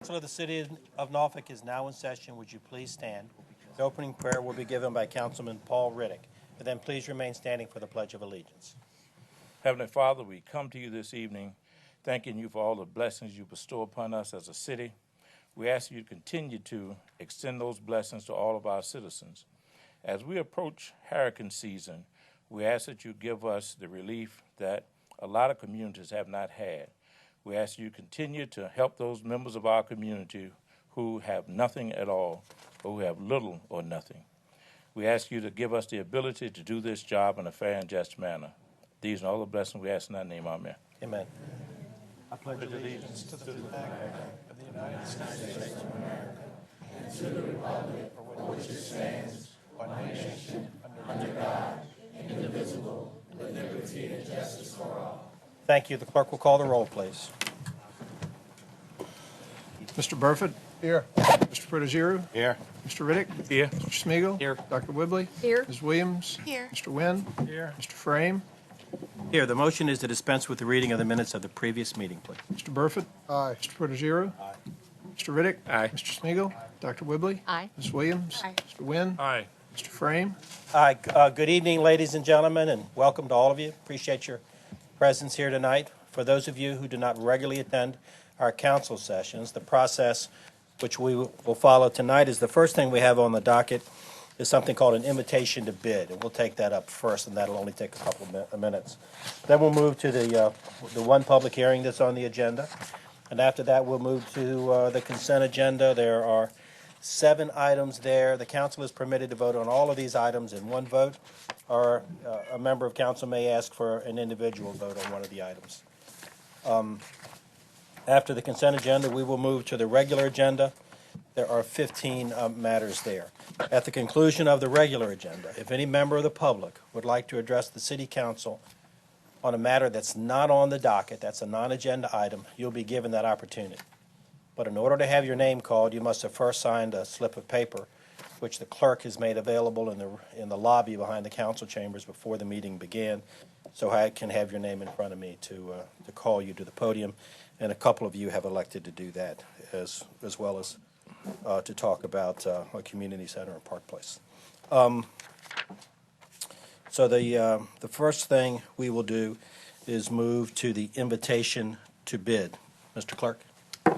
Council of the City of Norfolk is now in session. Would you please stand? The opening prayer will be given by Councilman Paul Riddick. And then please remain standing for the Pledge of Allegiance. Heavenly Father, we come to you this evening thanking you for all the blessings you bestow upon us as a city. We ask you to continue to extend those blessings to all of our citizens. As we approach hurricane season, we ask that you give us the relief that a lot of communities have not had. We ask you to continue to help those members of our community who have nothing at all or who have little or nothing. We ask you to give us the ability to do this job in a fair and just manner. These are all the blessings we ask in thy name. Amen. Amen. I pledge allegiance to the flag of the United States of America and to the republic for which it stands, one nation, under God, indivisible, with liberty and justice for all. Thank you. The clerk will call the roll, please. Mr. Burford? Here. Mr. Protogiru? Here. Mr. Riddick? Here. Mr. Smeagol? Here. Dr. Whibley? Here. Ms. Williams? Here. Mr. Wynn? Here. Mr. Frame? Here. The motion is to dispense with the reading of the minutes of the previous meeting, please. Mr. Burford? Aye. Mr. Protogiru? Aye. Mr. Riddick? Aye. Mr. Smeagol? Dr. Whibley? Aye. Ms. Williams? Aye. Mr. Wynn? Aye. Mr. Frame? Hi. Good evening, ladies and gentlemen, and welcome to all of you. Appreciate your presence here tonight. For those of you who do not regularly attend our council sessions, the process which we will follow tonight is the first thing we have on the docket is something called an invitation to bid, and we'll take that up first, and that'll only take a couple of minutes. Then we'll move to the one public hearing that's on the agenda, and after that we'll move to the consent agenda. There are 7 items there. The council is permitted to vote on all of these items in one vote, or a member of council may ask for an individual vote on one of the items. After the consent agenda, we will move to the regular agenda. There are 15 matters there. At the conclusion of the regular agenda, if any member of the public would like to address the city council on a matter that's not on the docket, that's a non-agenda item, you'll be given that opportunity. But in order to have your name called, you must have first signed a slip of paper, which the clerk has made available in the lobby behind the council chambers before the meeting began, so I can have your name in front of me to call you to the podium. And a couple of you have elected to do that, as well as to talk about a community center in Park Place. So the first thing we will do is move to the invitation to bid. Mr. Clerk?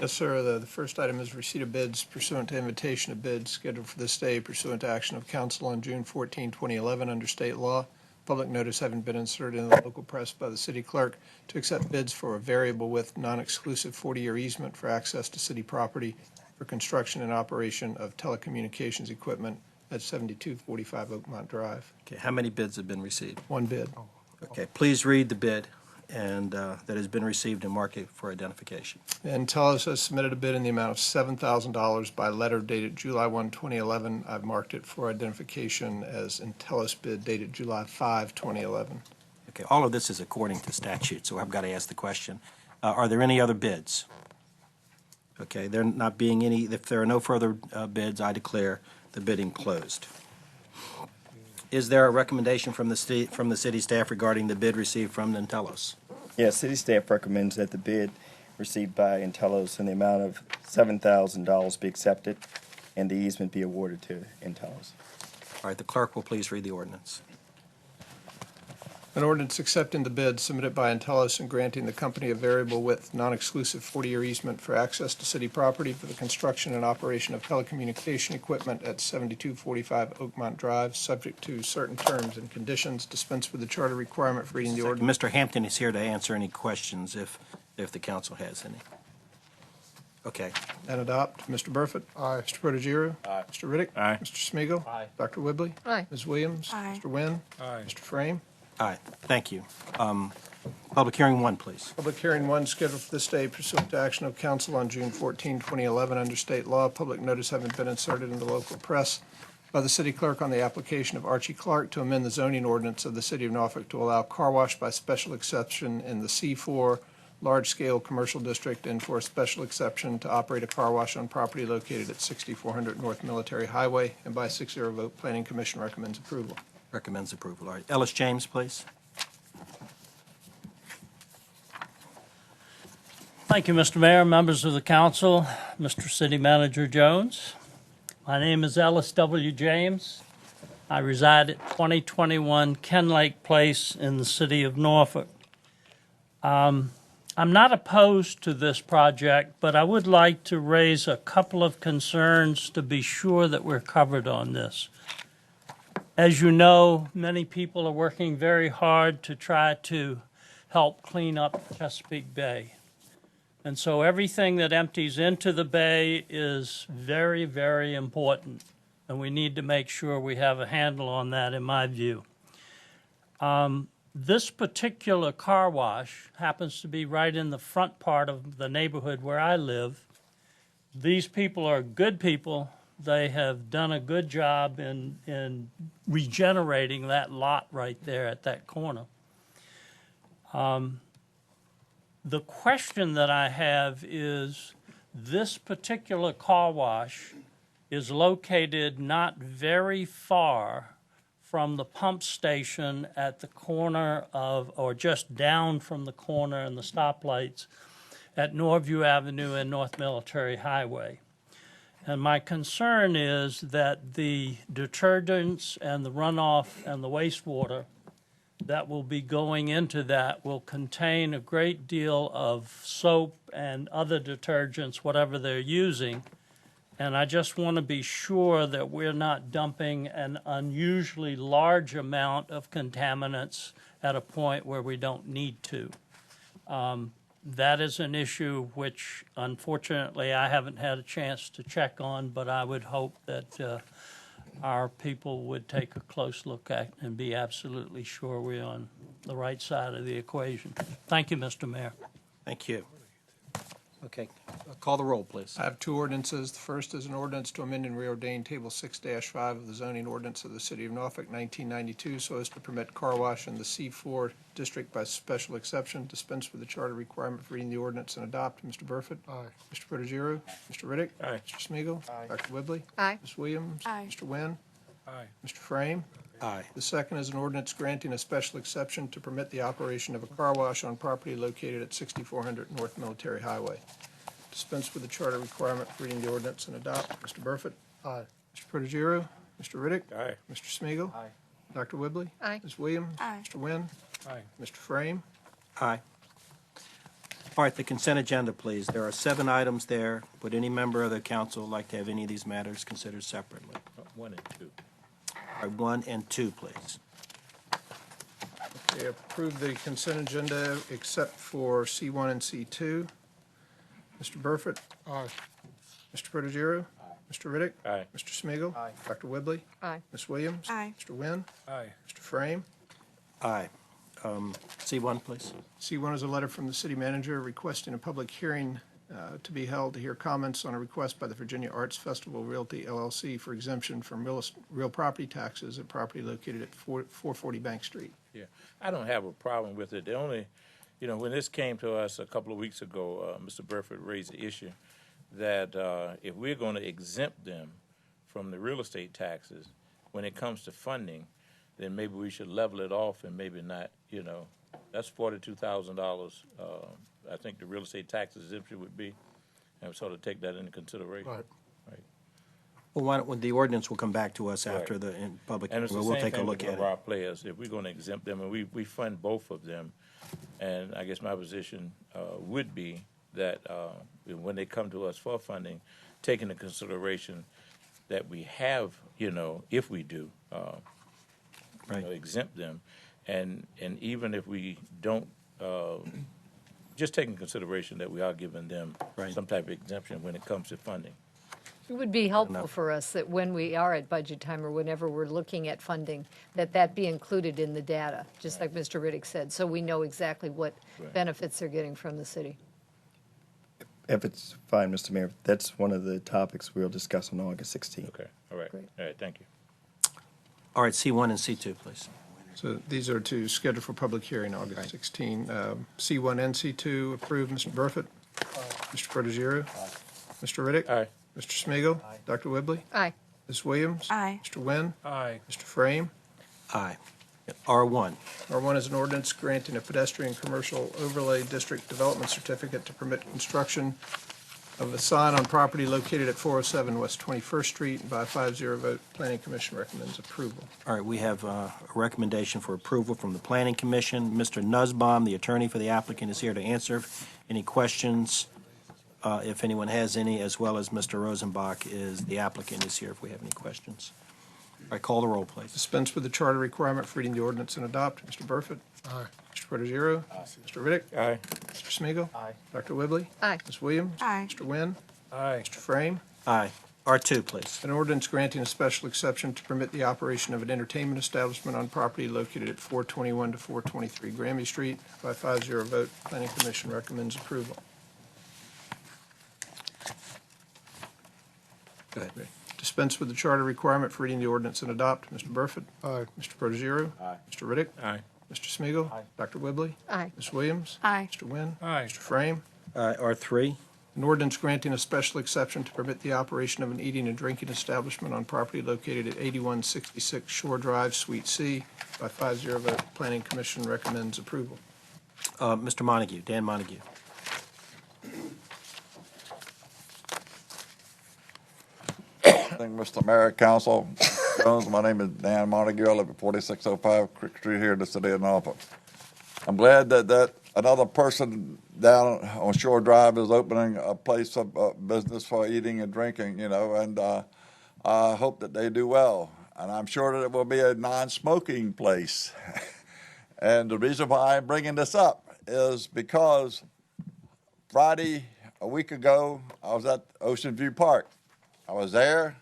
Yes, sir. The first item is receipt of bids pursuant to invitation of bids scheduled for this day pursuant to action of council on June 14, 2011 under state law. Public notice having been inserted in the local press by the city clerk to accept bids for a variable width, non-exclusive 40-year easement for access to city property for construction and operation of telecommunications equipment at 7245 Oakmont Drive. Okay, how many bids have been received? One bid. Okay, please read the bid and that has been received and mark it for identification. And Telos has submitted a bid in the amount of $7,000 by letter dated July 1, 2011. I've marked it for identification as Telos bid dated July 5, 2011. Okay, all of this is according to statute, so I've got to ask the question. Are there any other bids? Okay, there not being any, if there are no further bids, I declare the bidding closed. Is there a recommendation from the city staff regarding the bid received from Telos? Yes, city staff recommends that the bid received by Telos in the amount of $7,000 be accepted and the easement be awarded to Telos. All right, the clerk will please read the ordinance. An ordinance accepting the bid submitted by Telos and granting the company a variable width, non-exclusive 40-year easement for access to city property for the construction and operation of telecommunication equipment at 7245 Oakmont Drive, subject to certain terms and conditions. Dispense with the charter requirement for reading the ordinance. Mr. Hampton is here to answer any questions if the council has any. Okay. And adopt. Mr. Burford? Aye. Mr. Protogiru? Aye. Mr. Riddick? Aye. Mr. Smeagol? Aye. Dr. Whibley? Aye. Ms. Williams? Aye. Mr. Wynn? Aye. Mr. Frame? Aye, thank you. Public hearing 1, please. Public hearing 1 scheduled for this day pursuant to action of council on June 14, 2011 under state law. Public notice having been inserted in the local press by the city clerk on the application of Archie Clark to amend the zoning ordinance of the city of Norfolk to allow car wash by special exception in the C4 large-scale commercial district and for a special exception to operate a car wash on property located at 6400 North Military Highway, and by 6-0 vote, Planning Commission recommends approval. Recommends approval. All right, Ellis James, please. Thank you, Mr. Mayor, members of the council, Mr. City Manager Jones. My name is Ellis W. James. I reside at 2021 Ken Lake Place in the city of Norfolk. I'm not opposed to this project, but I would like to raise a couple of concerns to be sure that we're covered on this. As you know, many people are working very hard to try to help clean up Chesapeake Bay. And so everything that empties into the bay is very, very important. And we need to make sure we have a handle on that, in my view. This particular car wash happens to be right in the front part of the neighborhood where I live. These people are good people. They have done a good job in regenerating that lot right there at that corner. The question that I have is, this particular car wash is located not very far from the pump station at the corner of, or just down from the corner and the stoplights at Norview Avenue and North Military Highway. And my concern is that the detergents and the runoff and the wastewater that will be going into that will contain a great deal of soap and other detergents, whatever they're using. And I just want to be sure that we're not dumping an unusually large amount of contaminants at a point where we don't need to. That is an issue which, unfortunately, I haven't had a chance to check on, but I would hope that our people would take a close look at and be absolutely sure we're on the right side of the equation. Thank you, Mr. Mayor. Thank you. Okay, call the roll, please. I have two ordinances. The first is an ordinance to amend and reordain Table 6-5 of the zoning ordinance of the City of Norfolk, 1992, so as to permit car wash in the C4 district by special exception, dispense with the charter requirement for reading the ordinance and adopt. Mr. Burford? Aye. Mr. Protogiru? Mr. Riddick? Aye. Mr. Smigiel? Aye. Dr. Whibley? Aye. Ms. Williams? Aye. Mr. Wynn? Aye. Mr. Frame? Aye. The second is an ordinance granting a special exception to permit the operation of a car wash on property located at 6400 North Military Highway. Dispense with the charter requirement for reading the ordinance and adopt. Mr. Burford? Aye. Mr. Protogiru? Mr. Riddick? Aye. Mr. Smigiel? Aye. Dr. Whibley? Aye. Ms. Williams? Aye. Mr. Wynn? Aye. Mr. Frame? Aye. All right, the consent agenda, please. There are 7 items there. Would any member of the council like to have any of these matters considered separately? 1 and 2. All right, 1 and 2, please. Okay, approve the consent agenda except for C1 and C2. Mr. Burford? Aye. Mr. Protogiru? Mr. Riddick? Aye. Mr. Smigiel? Aye. Dr. Whibley? Aye. Ms. Williams? Aye. Mr. Wynn? Aye. Mr. Frame? Aye. C1, please. C1 is a letter from the city manager requesting a public hearing to be held to hear comments on a request by the Virginia Arts Festival Realty LLC for exemption from real property taxes at property located at 440 Bank Street. Yeah, I don't have a problem with it. The only, when this came to us a couple of weeks ago, Mr. Burford raised the issue that if we're going to exempt them from the real estate taxes, when it comes to funding, then maybe we should level it off and maybe not, that's $42,000. I think the real estate tax exemption would be, and sort of take that into consideration. Right. Right. Well, why don't, the ordinance will come back to us after Right. the public, And it's the we'll same take a thing look with at our it. players. If we're going to exempt them, and we fund both of them, and I guess my position would be that when they come to us for funding, take into consideration that we have, if we do, Right. exempt them, and even if we don't, just take into consideration that we are giving them Right. some type of exemption when it comes to funding. It would be helpful Enough. for us that when we are at budget time or whenever we're looking at funding, that be included in the data, just like Mr. Riddick said, so we know exactly what Right. benefits they're getting from the city. If it's fine, Mr. Mayor, that's one of the topics we'll discuss on August 16th. Okay, all right, Great. all right, thank you. All right, C1 and C2, please. So these are to schedule for public hearing August Right. 16. C1 and C2 approved. Mr. Burford? Mr. Protogiru? Mr. Riddick? Aye. Mr. Smigiel? Aye. Dr. Whibley? Aye. Ms. Williams? Aye. Mr. Wynn? Aye. Mr. Frame? Aye. R1. R1 is an ordinance granting a pedestrian commercial overlay district development certificate to permit construction of a sign on property located at 407 West 21st Street. By a 5-0 vote, Planning Commission recommends approval. All right, we have a recommendation for approval from the Planning Commission. Mr. Nussbaum, the attorney for the applicant, is here to answer any questions, if anyone has any, as well as Mr. Rosenbach is the applicant is here if we have any questions. All right, call the roll, please. Dispense with the charter requirement for reading the ordinance and adopt. Mr. Burford? Aye. Mr. Protogiro? Aye. Mr. Riddick? Aye. Mr. Smigiel, Aye. Dr. Whibley? Aye. Ms. Williams? Aye. Mr. Wynn? Aye. Mr. Frame? Aye. R2, please. An ordinance granting a special exception to permit the operation of an entertainment establishment on property located at 421 to 423 Grammy Street. By a 5-0 vote, Planning Commission recommends approval. Go ahead. Dispense with the charter requirement for reading the ordinance and adopt. Mr. Burford? Aye. Mr. Protogiro? Aye. Mr. Riddick? Aye. Mr. Smigiel, Aye. Dr. Whibley? Aye. Ms. Williams? Aye. Mr. Wynn? Aye. Mr. Frame? R3. An ordinance granting a special exception to permit the operation of an eating and drinking establishment on property located at 8166 Shore Drive, Suite C. By 5-0 vote, Planning Commission recommends approval. Mr. Montague, Dan Montague. Thank you, Mr. Mayor, Council. Jones, my name is Dan Montague. I live at 4605 Creek Street here in the city of Norfolk. I'm glad that another person down on Shore Drive is opening a place of business for eating and drinking, and I hope that they do well. And I'm sure that it will be a non-smoking place. And the reason why I'm bringing this up is because Friday, a week ago, I was at Ocean View Park. I was there,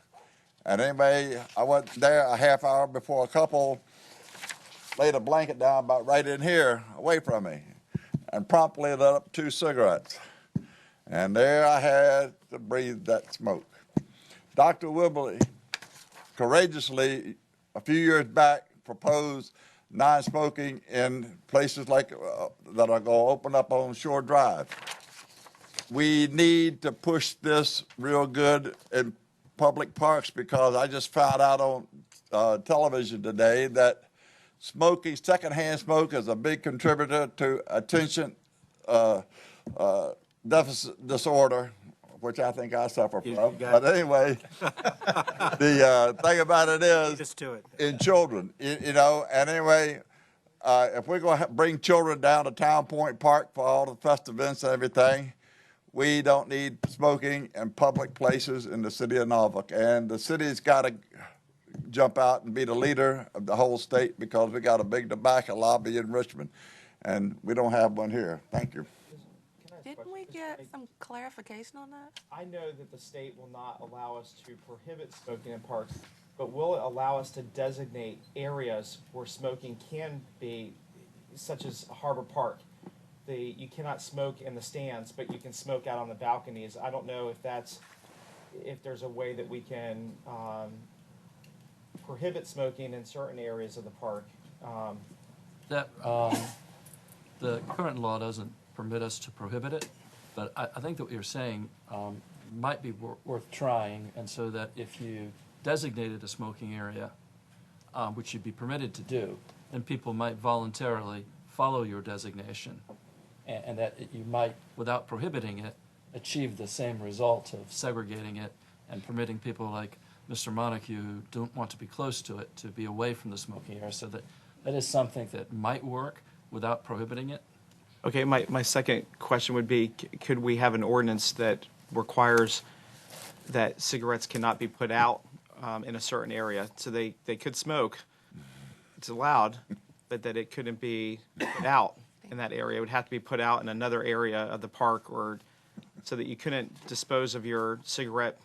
and anyway, I went there a half hour before a couple laid a blanket down about right in here, away from me, and promptly lit up 2 cigarettes. And there I had to breathe that smoke. Dr. Whibley courageously, a few years back, proposed non-smoking in places like that are going to open up on Shore Drive. We need to push this real good in public parks, because I just found out on television today that smoking, secondhand smoke, is a big contributor to attention deficit disorder, which I think I suffer from. But anyway, the thing about it is, Just do it. in children, and anyway, if we're going to bring children down to Town Point Park for all the festive events and everything, we don't need smoking in public places in the city of Norfolk. And the city's got to jump out and be the leader of the whole state, because we got a big tobacco lobby in Richmond, and we don't have one here. Thank you. Didn't we get some clarification on that? I know that the state will not allow us to prohibit smoking in parks, but will it allow us to designate areas where smoking can be, such as Harbor Park? You cannot smoke in the stands, but you can smoke out on the balconies. I don't know if there's a way that we can prohibit smoking in certain areas of the park. That, the current law doesn't permit us to prohibit it, but I think that what you're saying might be worth trying, and so that if you designated a smoking area, which you'd be permitted to do, then people might voluntarily follow your designation, and that you might, without prohibiting it, achieve the same result of segregating it and permitting people like Mr. Montague, who don't want to be close to it, to be away from the smoking area. So that is something that might work without prohibiting it. Okay, my second question would be, could we have an ordinance that requires that cigarettes cannot be put out in a certain area? So they could smoke, it's allowed, but that it couldn't be put out in that area. It would have to be put out in another area of the park, or so that you couldn't dispose of your cigarette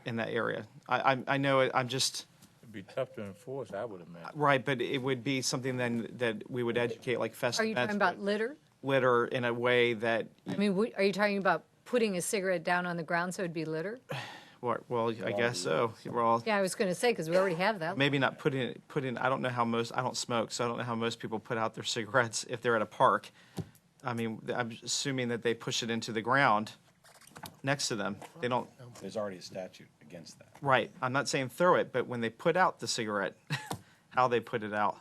in that area. I know I'm just... It'd be tough to enforce, I would imagine. Right, but it would be something then that we would educate, like Are festival you talking about litter? litter in a way that, I mean, are you talking about putting a cigarette down on the ground so it'd be litter? well, I guess so. Well, Yeah, I was going to say, because we already have that. maybe not put in, I don't know how I don't smoke, so I don't know how most people put out their cigarettes if they're at a park. I mean, I'm assuming that they push it into the ground next to them. They don't, There's already a statute against that. right, I'm not saying throw it, but when they put out the cigarette, how they put it out.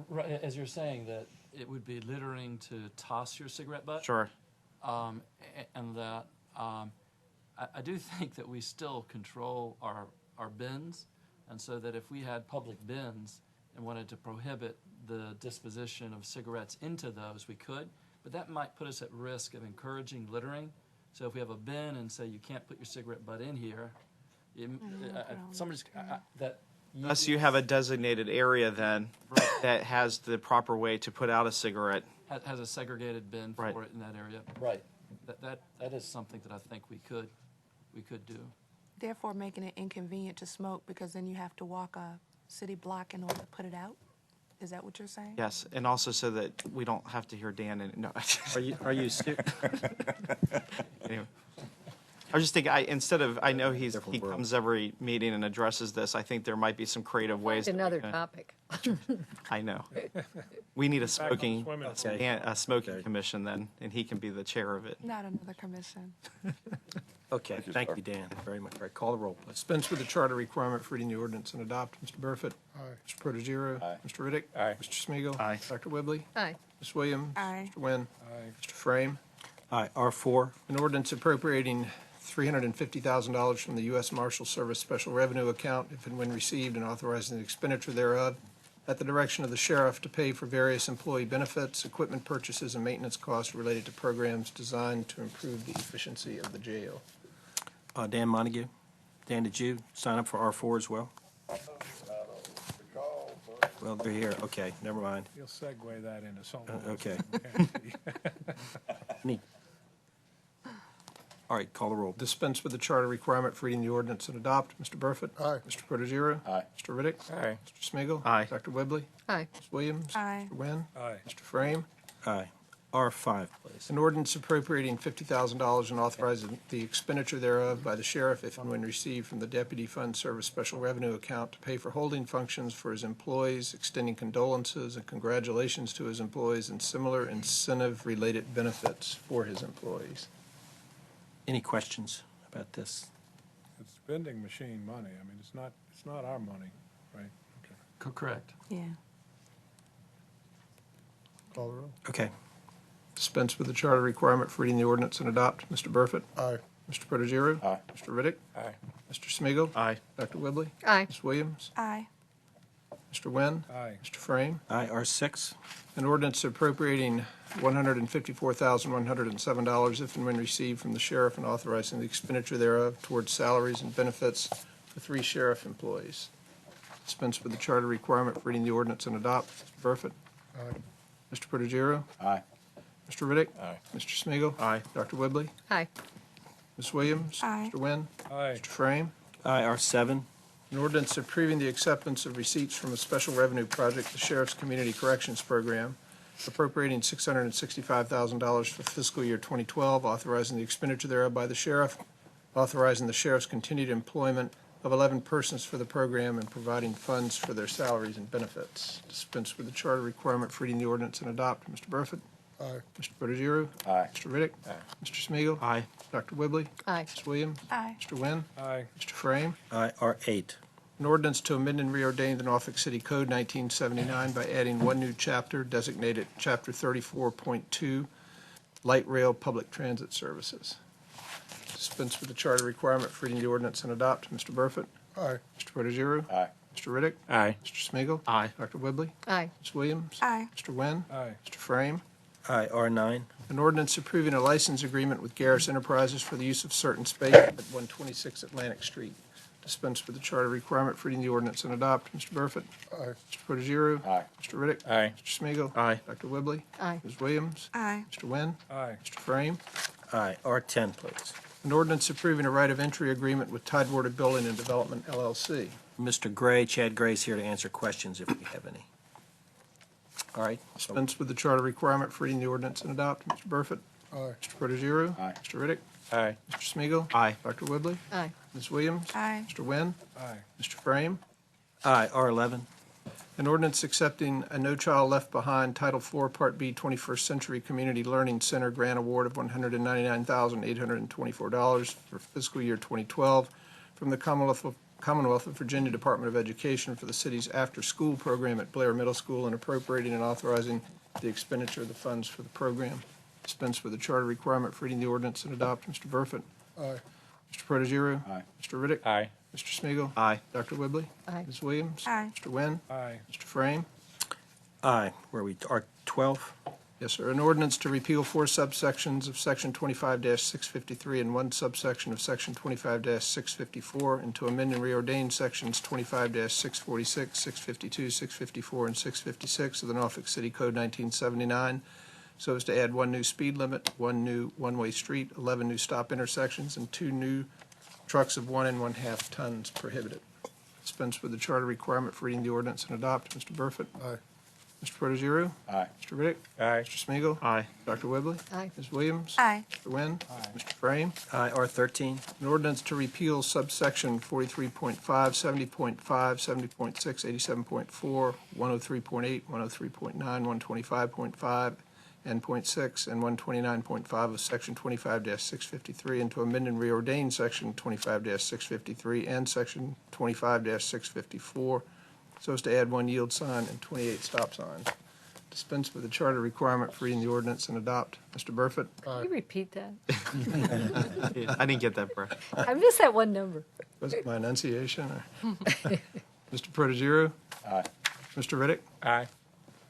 Right, as you're saying, that it would be littering to toss your cigarette butt? Sure. And that I do think that we still control our bins, and so that if we had public bins and wanted to prohibit the disposition of cigarettes into those, we could, but that might put us at risk of encouraging littering. So if we have a bin and say you can't put your cigarette butt in here, Unless you have a designated area then that has the proper way to put out a cigarette. has a segregated bin for Right. it in that area. Right. That is something that I think we could do. Therefore, making it inconvenient to smoke because then you have to walk a city block in order to put it out? Is that what you're saying? Yes, and also so that we don't have to hear Dan and, no. Are you Anyway. I was just thinking, I know he comes every meeting and addresses this. I think there might be some creative ways. Another topic. I know. We need a smoking Okay. commission then, and he can be the chair of it. Not another commission. Okay, thank you, Dan, very much. All right, call the roll, please. Dispense with the charter requirement for reading the ordinance and adopt. Mr. Burford? Aye. Mr. Protogiru? Aye. Mr. Riddick? Aye. Mr. Smigiel, Aye. Dr. Whibley? Aye. Ms. Williams? Aye. Mr. Wynn? Aye. Mr. Frame? Aye, R4. An ordinance appropriating $350,000 from the U.S. Marshal Service Special Revenue Account, if and when received, and authorizing the expenditure thereof, at the direction of the sheriff to pay for various employee benefits, equipment purchases, and maintenance costs related to programs designed to improve the efficiency of the jail. Dan Montague. Dan, did you sign up for R4 as well? Well, they're here. Okay, never mind. You'll segue that into something. Okay. Any- All right, call the roll. Dispense with the charter requirement for reading the ordinance and adopt. Mr. Burford? Aye. Mr. Protogiru? Aye. Mr. Riddick? Aye. Mr. Smigiel, Aye. Dr. Whibley? Aye. Ms. Williams? Aye. Mr. Wynn? Aye. Mr. Frame? Aye. R5, please. An ordinance appropriating $50,000 and authorizing the expenditure thereof by the sheriff if and when received from the Deputy Fund Service Special Revenue Account to pay for holding functions for his employees, extending condolences and congratulations to his employees, and similar incentive-related benefits for his employees. Any questions about this? It's vending machine money. I mean, it's not our money, right? Okay. Correct. Yeah. Call the roll. Okay. Dispense with the charter requirement for reading the ordinance and adopt. Mr. Burford? Aye. Mr. Protogiru? Aye. Mr. Riddick? Aye. Mr. Smigiel, Aye. Dr. Whibley? Aye. Ms. Williams? Aye. Mr. Wynn? Aye. Mr. Frame? Aye, R6. An ordinance appropriating $154,107 if and when received from the sheriff and authorizing the expenditure thereof towards salaries and benefits for 3 sheriff employees. Dispense with the charter requirement for reading the ordinance and adopt. Mr. Burford? Aye. Mr. Protogiru? Aye. Mr. Riddick? Aye. Mr. Smigiel, Aye. Dr. Whibley? Aye. Ms. Williams? Aye. Mr. Wynn? Aye. Mr. Frame? Aye, R7. An ordinance approving the acceptance of receipts from a special revenue project, the Sheriff's Community Corrections Program, appropriating $665,000 for fiscal year 2012, authorizing the expenditure thereof by the sheriff, authorizing the sheriff's continued employment of 11 persons for the program, and providing funds for their salaries and benefits. Dispense with the charter requirement for reading the ordinance and adopt. Mr. Burford? Aye. Mr. Protogiru? Aye. Mr. Riddick? Aye. Mr. Smigiel, Aye. Dr. Whibley? Aye. Ms. Williams? Aye. Mr. Wynn? Aye. Mr. Frame? Aye, R8. An ordinance to amend and reordain the Norfolk City Code 1979 by adding one new chapter designated Chapter 34.2, Light Rail Public Transit Services. Dispense with the charter requirement for reading the ordinance and adopt. Mr. Burford? Aye. Mr. Protogiru? Aye. Mr. Riddick? Aye. Mr. Smigiel, Aye. Dr. Whibley? Aye. Ms. Williams? Aye. Mr. Wynn? Aye. Mr. Frame? Aye, R9. An ordinance approving a license agreement with Garris Enterprises for the use of certain space at 126 Atlantic Street. Dispense with the charter requirement for reading the ordinance and adopt. Mr. Burford? Aye. Mr. Protogiru? Aye. Mr. Riddick? Aye. Mr. Smigiel, Aye. Dr. Whibley? Aye. Ms. Williams? Aye. Mr. Wynn? Aye. Mr. Frame? Aye, R10, please. An ordinance approving a right of entry agreement with Tidewater Building and Development LLC. Mr. Gray, Chad Gray's here to answer questions if we have any. All right. Dispense with the charter requirement for reading the ordinance and adopt. Mr. Burford? Aye. Mr. Protogiru? Aye. Mr. Riddick? Aye. Mr. Smigiel, Aye. Dr. Whibley? Aye. Ms. Williams? Aye. Mr. Wynn? Aye. Mr. Frame? Aye, R11. An ordinance accepting a No Child Left Behind Title IV Part B 21st Century Community Learning Center grant award of $199,824 for fiscal year 2012 from the Commonwealth of Virginia Department of Education for the city's after-school program at Blair Middle School and appropriating and authorizing the expenditure of the funds for the program. Dispense with the charter requirement for reading the ordinance and adopt. Mr. Burford? Aye. Mr. Protogiru? Aye. Mr. Riddick? Aye. Mr. Smigiel, Aye. Dr. Whibley? Aye. Ms. Williams? Aye. Mr. Wynn? Aye. Mr. Frame? Aye. Where we are 12? Yes, sir. An ordinance to repeal 4 subsections of Section 25-653 and 1 subsection of Section 25-654, and to amend and reordain Sections 25-646, 652, 654, and 656 of the Norfolk City Code 1979, so as to add 1 new speed limit, 1 new one-way street, 11 new stop intersections, and 2 new trucks of 1 1/2 tons prohibited. Dispense with the charter requirement for reading the ordinance and adopt. Mr. Burford? Aye. Mr. Protogiru? Aye. Mr. Riddick? Aye. Mr. Smigiel, Aye. Dr. Whibley? Aye. Ms. Williams? Aye. Mr. Wynn? Mr. Frame? Aye. R13? An ordinance to repeal subsection 43.5, 70.5, 70.6, 87.4, 103.8, 103.9, 125.5, and .6, and 129.5 of Section 25-653, and to amend and reordain Section 25-653 and Section 25-654, so as to add 1 yield sign and 28 stop signs. Dispense with the charter requirement for reading the ordinance and adopt. Mr. Burford? Can you repeat that? I didn't get that, Brett. I missed that one number. Was it my enunciation? Or? Mr. Protogiru? Aye. Mr. Riddick? Aye.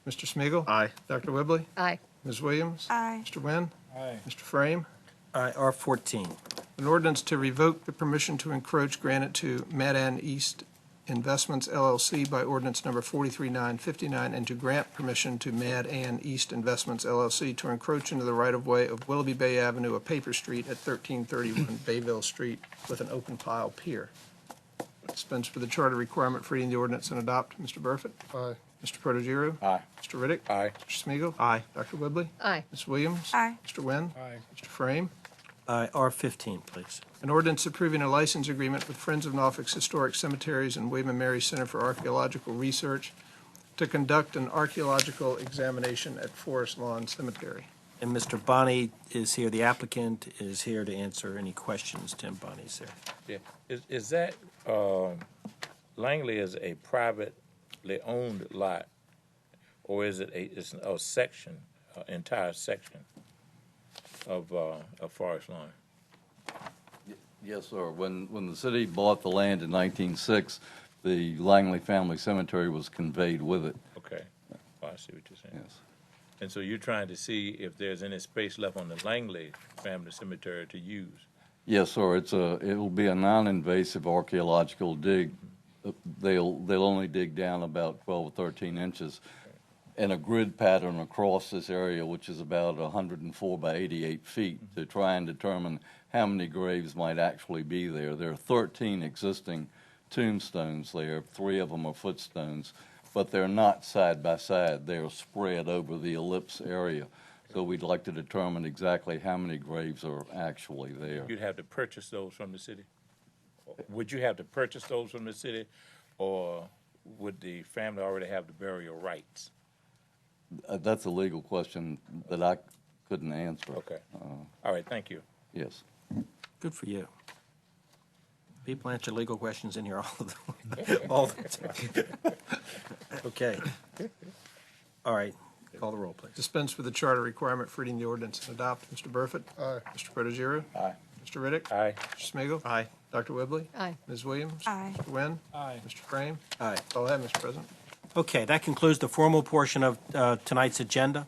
Mr. Smigiel, Aye. Dr. Whibley? Aye. Ms. Williams? Aye. Mr. Wynn? Aye. Mr. Frame? Aye. R14? An ordinance to revoke the permission to encroach granted to Mad-An East Investments LLC by ordinance number 43959, and to grant permission to Mad-An East Investments LLC to encroach into the right-of-way of Willoughby Bay Avenue, a paper street at 1331 Bayville Street with an open pile pier. Dispense with the charter requirement for reading the ordinance and adopt. Mr. Burford? Aye. Mr. Protogiru? Aye. Mr. Riddick? Aye. Mr. Smigiel, Aye. Dr. Whibley? Aye. Ms. Williams? Aye. Mr. Wynn? Aye. Mr. Frame? Aye. R15, please. An ordinance approving a license agreement with Friends of Norfolk's Historic Cemeteries and William and Mary Center for Archaeological Research to conduct an archaeological examination at Forest Lawn Cemetery. And Mr. Bonney is here, the applicant is here to answer any questions. Tim Bonney's there. Yeah. Is that, Langley is a privately owned lot, or is it a section, entire section of Forest Lawn? Yes, sir. When the city bought the land in 1906, the Langley Family Cemetery was conveyed with it. Okay. Oh, I see what you're saying. Yes. And so you're trying to see if there's any space left on the Langley Family Cemetery to use? Yes, sir. It'll be a non-invasive archaeological dig. They'll only dig down about 12 or 13 inches, and a grid pattern across this area, which is about 104 by 88 feet, to try and determine how many graves might actually be there. There are 13 existing tombstones there. 3 of them are footstones, but they're not side by side. They're spread over the ellipse area. So we'd like to determine exactly how many graves are actually there. You'd have to purchase those from the city? Would you have to purchase those from the city, or would the family already have the burial rights? That's a legal question that I couldn't answer. Okay. All right, thank you. Yes. Good for you. People answer legal questions in here all the time. Okay. All right. Call the roll, please. Dispense with the charter requirement for reading the ordinance and adopt. Mr. Burford? Aye. Mr. Protogiru? Aye. Mr. Riddick? Aye. Mr. Smigiel, Aye. Dr. Whibley? Aye. Ms. Williams? Aye. Mr. Wynn? Aye. Mr. Frame? Aye. That's all I have, Mr. President. Okay, that concludes the formal portion of tonight's agenda.